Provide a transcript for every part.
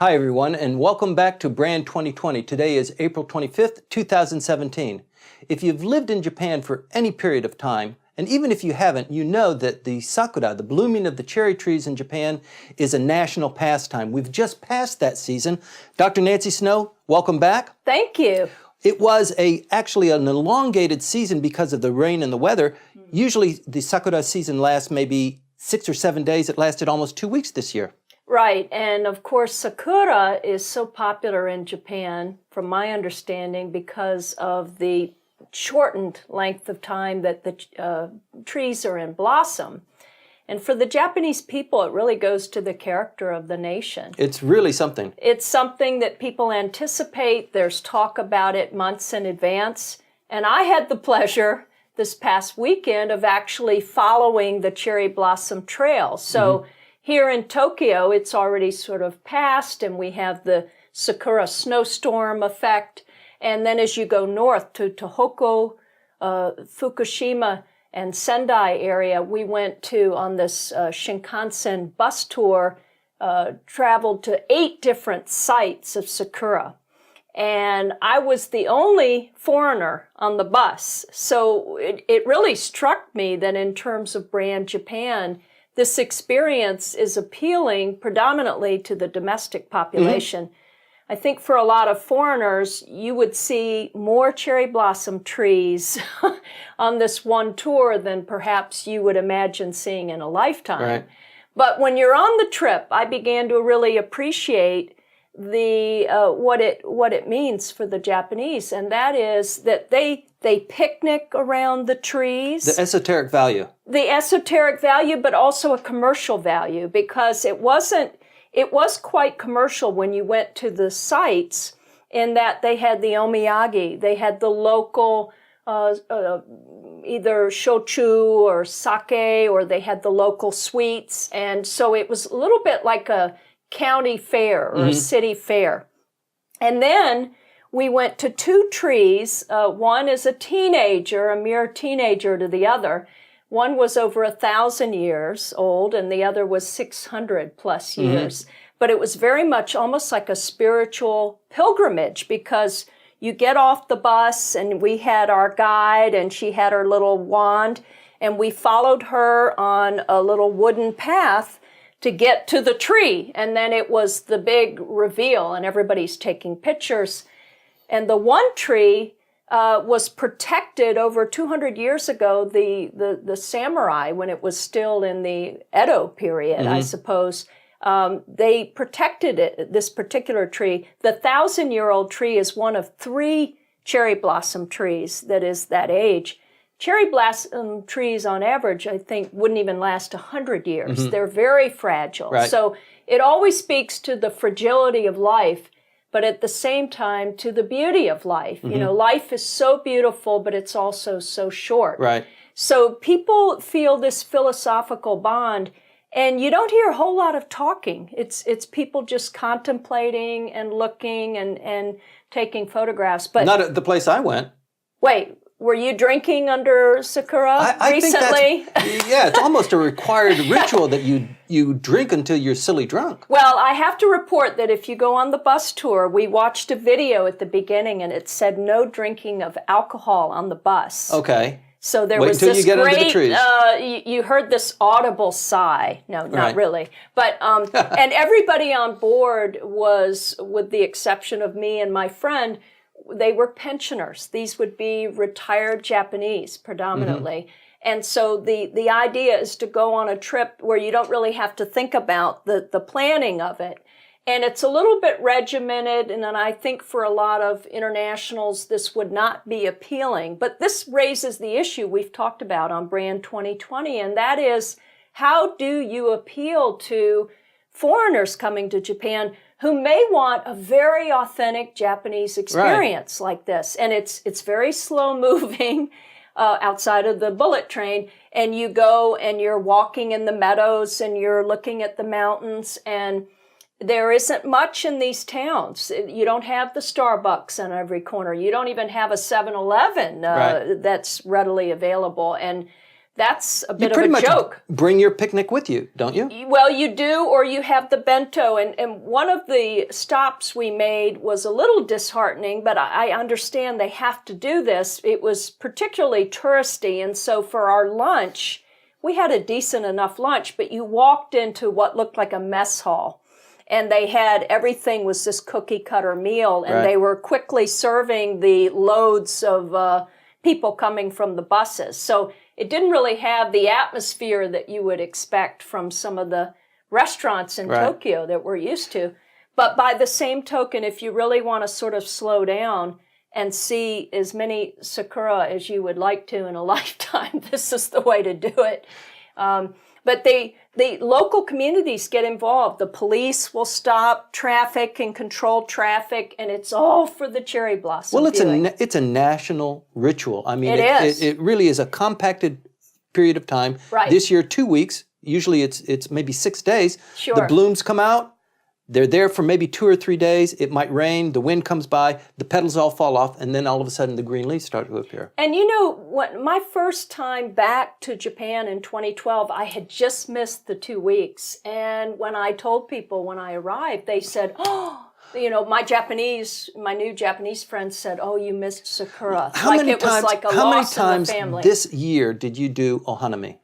Hi everyone, and welcome back to Brand 2020. Today is April 25th, 2017. If you've lived in Japan for any period of time, and even if you haven't, you know that the Sakura, the blooming of the cherry trees in Japan, is a national pastime. We've just passed that season. Dr. Nancy Snow, welcome back. Thank you. It was actually an elongated season because of the rain and the weather. Usually the Sakura season lasts maybe 6 or 7 days. It lasted almost 2 weeks this year. Right, and of course Sakura is so popular in Japan, from my understanding, because of the shortened length of time that the trees are in blossom. And for the Japanese people, it really goes to the character of the nation. It's really something. It's something that people anticipate. There's talk about it months in advance. And I had the pleasure this past weekend of actually following the cherry blossom trail. So here in Tokyo, it's already sort of passed, and we have the Sakura snowstorm effect. And then as you go north to Tohoku, Fukushima, and Sendai area, we went to, on this Shinkansen bus tour, traveled to 8 different sites of Sakura. And I was the only foreigner on the bus. So it really struck me that in terms of Brand Japan, this experience is appealing predominantly to the domestic population. I think for a lot of foreigners, you would see more cherry blossom trees on this one tour than perhaps you would imagine seeing in a lifetime. Right. But when you're on the trip, I began to really appreciate the what it means for the Japanese, and that is that they picnic around the trees. The esoteric value. The esoteric value, but also a commercial value, because it was quite commercial when you went to the sites, in that they had the omiyage, they had the local either shochu or sake, or they had the local sweets, and so it was a little bit like a county fair or a city fair. And then we went to 2 trees. One is a teenager, a mere teenager to the other. One was over 1,000 years old, and the other was 600 plus years. But it was very much almost like a spiritual pilgrimage, because you get off the bus, and we had our guide, and she had her little wand, and we followed her on a little wooden path to get to the tree. And then it was the big reveal, and everybody's taking pictures. And the one tree was protected over 200 years ago. The samurai, when it was still in the Edo period, I suppose, they protected it, this particular tree. The 1,000-year-old tree is one of 3 cherry blossom trees that is that age. Cherry blossom trees, on average, I think, wouldn't even last 100 years. They're very fragile. Right. So it always speaks to the fragility of life, but at the same time to the beauty of life. You know, life is so beautiful, but it's also so short. Right. So people feel this philosophical bond, and you don't hear a whole lot of talking. It's people just contemplating and looking and taking photographs. But not at the place I went. Wait, were you drinking under Sakura recently? Yeah, it's almost a required ritual that you drink until you're silly drunk. Well, I have to report that if you go on the bus tour, we watched a video at the beginning, and it said no drinking of alcohol on the bus. Okay. So there Wait was until this you get great, under the trees. You heard this audible sigh. No, not Right. really. But, and everybody on board was, with the exception of me and my friend, they were pensioners. These would be retired Japanese predominantly. And so the idea is to go on a trip where you don't really have to think about the planning of it. And it's a little bit regimented, and then I think for a lot of internationals, this would not be appealing. But this raises the issue we've talked about on Brand 2020, and that is, how do you appeal to foreigners coming to Japan who may want a very authentic Japanese experience like this? And it's very slow moving outside of the bullet train, and you go and you're walking in the meadows and you're looking at the mountains, and there isn't much in these towns. You don't have the Starbucks on every corner. You don't even have a 7-Eleven that's readily available. And that's a You bit of pretty a much joke. bring your picnic with you, don't you? Well, you do, or you have the bento. And one of the stops we made was a little disheartening, but I understand they have to do this. It was particularly touristy, and so for our lunch, we had a decent enough lunch, but you walked into what looked like a mess hall. And they had, everything was this cookie cutter meal, and they were quickly serving the loads of people coming from the buses. So it didn't really have the atmosphere that you would expect from some of the restaurants in Tokyo that we're used to. But by the same token, if you really want to sort of slow down and see as many sakura as you would like to in a lifetime, this is the way to do it. But the local communities get involved. The police will stop traffic and control traffic, and it's all for the cherry blossom viewing. It's a national ritual. I mean, It is. It really is a compacted period of time. Right. This year, 2 weeks. Usually it's maybe 6 days. Sure. The blooms come out. They're there for maybe 2 or 3 days. It might rain. The wind comes by. The petals all fall off. And then all of a sudden, the green leaves start to appear. And you know, my first time back to Japan in 2012, I had just missed the 2 weeks. And when I told people when I arrived, they said, oh, you know, my new Japanese friends said, oh, you missed Sakura. How many times in the family. this year did you do Hanami?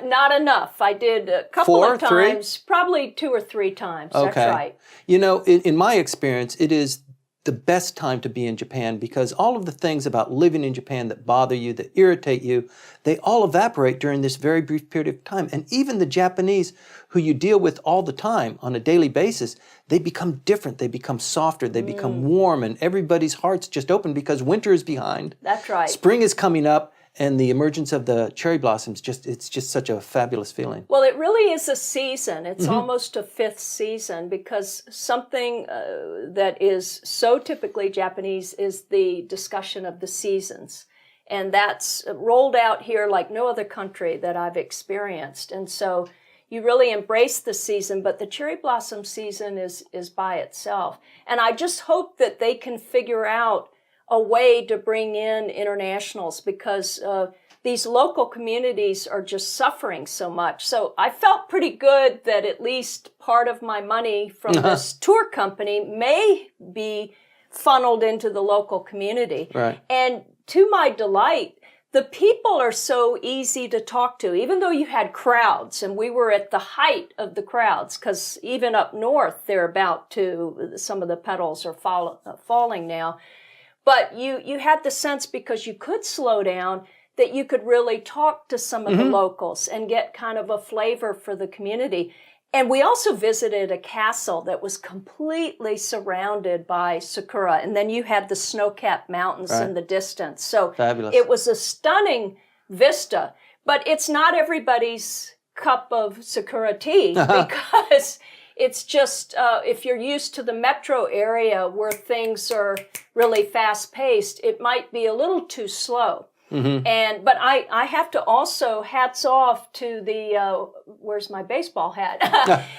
Not enough. I did a couple 4, of times, probably 2 or 3 times. Okay. That's right. You know, in my experience, it is the best time to be in Japan because all of the things about living in Japan that bother you, that irritate you, they all evaporate during this very brief period of time. And even the Japanese who you deal with all the time on a daily basis, they become different. They become softer. They become warm. And everybody's hearts just open because winter is behind. That's right. Spring is coming up. And the emergence of the cherry blossoms, it's just such a fabulous feeling. Well, it really is a season. It's almost a 5th season because something that is so typically Japanese is the discussion of the seasons. And that's rolled out here like no other country that I've experienced. And so you really embrace the season, but the cherry blossom season is by itself. And I just hope that they can figure out a way to bring in internationals because these local communities are just suffering so much. So I felt pretty good that at least part of my money from this tour company may be funneled into the local community. Right. And to my delight, the people are so easy to talk to, even though you had crowds, and we were at the height of the crowds, because even up north, they're about to, some of the petals are falling now. But you had the sense, because you could slow down, that you could really talk to some of the locals and get kind of a flavor for the community. And we also visited a castle that was completely surrounded by sakura. And then you had the snow-capped mountains in the distance. So fabulous. It was a stunning vista. But it's not everybody's cup of sakura tea because it's just, if you're used to the metro area where things are really fast-paced, it might be a little too slow. But I have to also, hats off to the, where's my baseball hat?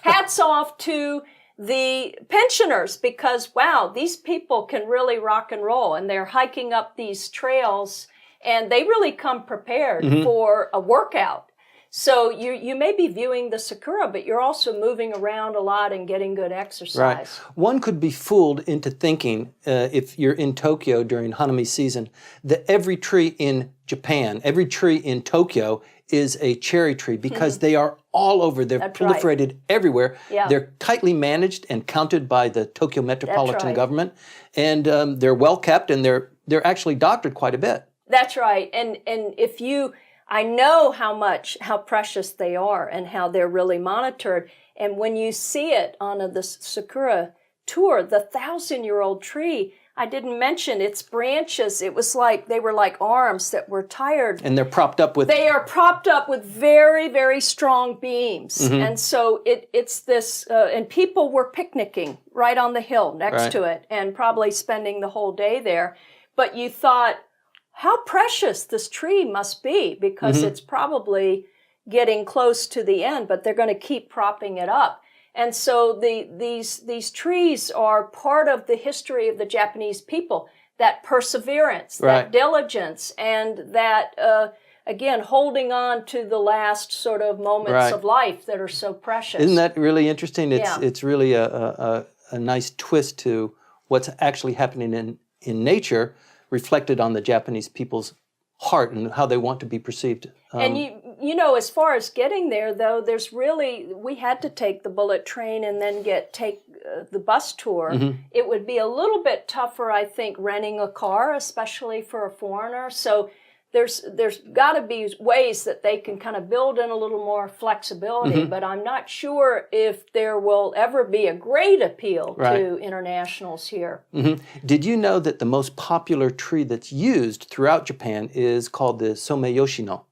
Hats off to the pensioners because, wow, these people can really rock and roll, and they're hiking up these trails, and they really come prepared for a workout. So you may be viewing the sakura, but you're also moving around a lot and getting good exercise. Right. One could be fooled into thinking, if you're in Tokyo during Hanami season, that every tree in Japan, every tree in Tokyo is a cherry tree because they are all over. They're proliferated everywhere. Yeah. They're tightly managed and counted by the Tokyo metropolitan government, and they're well kept, and they're actually doctored quite a bit. That's right. And if you... I know how precious they are and how they're really monitored. And when you see it on the Sakura tour, the 1,000-year-old tree, I didn't mention its branches. It was like, they were like arms that were tired. And they're propped up with... They are propped up with very, very strong beams. And so it's this, and people were picnicking right on the hill next to it and probably spending the whole day there. But you thought, how precious this tree must be because it's probably getting close to the end, but they're going to keep propping it up. And so these trees are part of the history of the Japanese people, that perseverance, that diligence, and that again, holding on to the last sort of moments Right. of life that are so precious. Isn't that really interesting? Yeah. It's really a nice twist to what's actually happening in nature, reflected on the Japanese people's heart and how they want to be perceived. And you know, as far as getting there, though, we had to take the bullet train and then take the bus tour. It would be a little bit tougher, I think, renting a car, especially for a foreigner. So there's got to be ways that they can kind of build in a little more flexibility, but I'm not sure if there will ever be a great appeal to internationals here. Did you know that the most popular tree that's used throughout Japan is called the Someyoshino?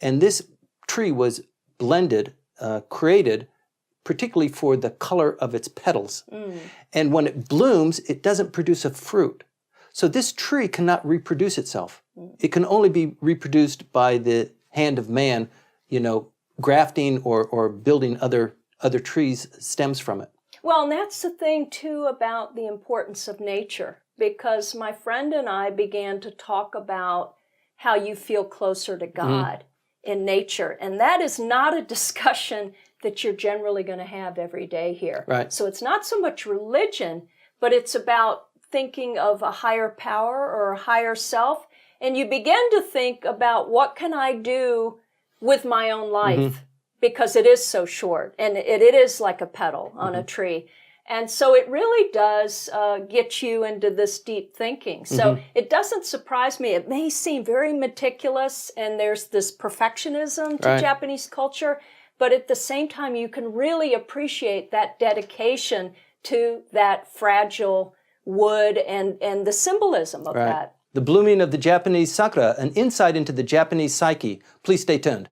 And this tree was created particularly for the color of its petals. And when it blooms, it doesn't produce a fruit. So this tree cannot reproduce itself. It can only be reproduced by the hand of man, grafting or building other trees stems from it. Well, and that's the thing, too, about the importance of nature, because my friend and I began to talk about how you feel closer to God in nature. And that is not a discussion that you're generally going to have every day here. Right. So it's not so much religion, but it's about thinking of a higher power or a higher self. And you begin to think about, what can I do with my own life? Because it is so short, and it is like a petal on a tree. And so it really does get you into this deep thinking. So it doesn't surprise me. It may seem very meticulous, and there's this perfectionism to Japanese culture, but at the same time, you can really appreciate that dedication to that fragile wood and the symbolism of that. The blooming of the Japanese sakura, an insight into the Japanese psyche. Please stay tuned.